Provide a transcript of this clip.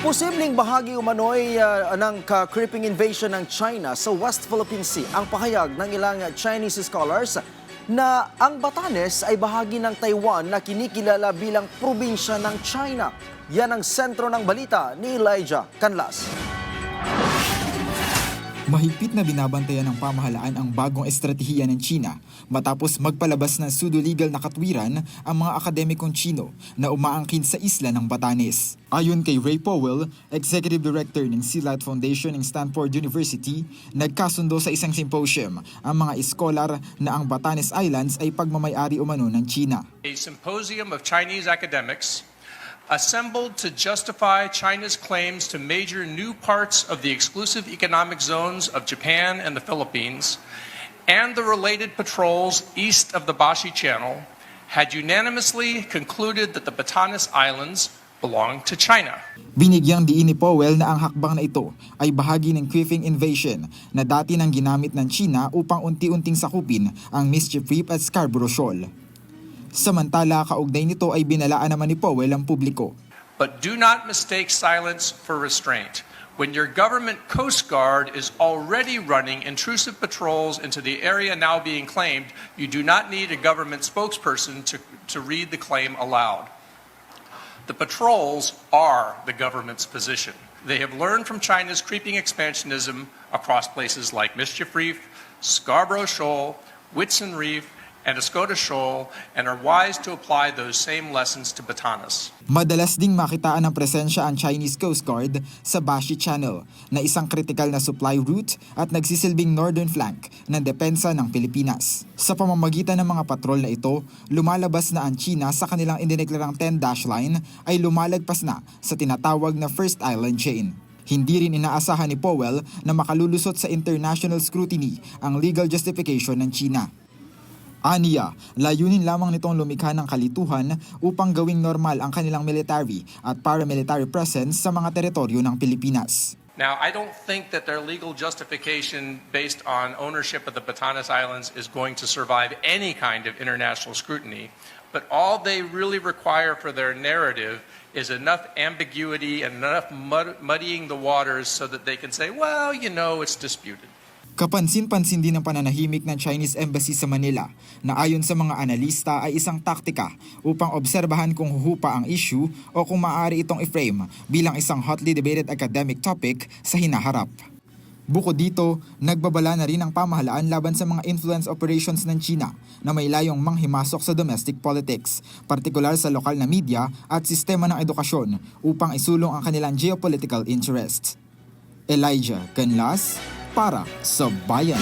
Posibleng bahagi umano'y ng creeping invasion ng China sa West Philippine Sea ang pahayag ng ilang Chinese scholars na ang Batanes ay bahagi ng Taiwan na kinikilala bilang probinsya ng China. Yan ang sentro ng balita ni Elijah Canlas. Mahigpit na binabantayan ng pamahalaan ang bagong estratehiya ng China matapos magpalabas ng pseudo-legal na katwiran ang mga akademikong Chino na umaangkin sa isla ng Batanes. Ayon kay Ray Powell, Executive Director ng Sealight Foundation ng Stanford University, nagkasundo sa isang symposium ang mga iskolar na ang Batanes Islands ay pagmamayari umano ng China. A symposium of Chinese academics assembled to justify China's claims to major new parts of the exclusive economic zones of Japan and the Philippines and the related patrols east of the Bashi Channel had unanimously concluded that the Batanes Islands belong to China. Binigyang diin ni Powell na ang hakbang na ito ay bahagi ng creeping invasion na dati nang ginamit ng China upang unti-unting sakupin ang Mischief Reef at Scarborough Shoal. Samantala, kaugnay nito ay binalaan naman ni Powell ang publiko. But do not mistake silence for restraint. When your government Coast Guard is already running intrusive patrols into the area now being claimed, you do not need a government spokesperson to read the claim aloud. The patrols are the government's position. They have learned from China's creeping expansionism across places like Mischief Reef, Scarborough Shoal, Whitsun Reef, and Escoda Shoal, and are wise to apply those same lessons to Batanes. Madalas ding makitaan ng presensya ang Chinese Coast Guard sa Bashi Channel na isang kritikal na supply route at nagsisilbing northern flank ng depensa ng Pilipinas. Sa pamamagitan ng mga patrol na ito, lumalabas na ang China sa kanilang indineklarang 10-dash line ay lumalagpas na sa tinatawag na First Island Chain. Hindi rin inaasahan ni Powell na makalulusot sa international scrutiny ang legal justification ng China. Aniya, layunin lamang nitong lumikha ng kalituhan upang gawing normal ang kanilang military at paramilitary presence sa mga teritoryo ng Pilipinas. Now, I don't think that their legal justification based on ownership of the Batanes Islands is going to survive any kind of international scrutiny, but all they really require for their narrative is enough ambiguity and enough muddying the waters so that they can say, well, you know, it's disputed. Kapansin-pansin din ang pananahimik ng Chinese Embassy sa Manila na ayon sa mga analista ay isang taktika upang obserbahan kung huhupa ang issue o kung maaari itong i-frame bilang isang hotly debated academic topic sa hinaharap. Bukod dito, nagbabala na rin ang pamahalaan laban sa mga influence operations ng China na may layong manghimasok sa domestic politics, partikular sa lokal na media at sistema ng edukasyon upang isulong ang kanilang geopolitical interests. Elijah Canlas para sa Bayan.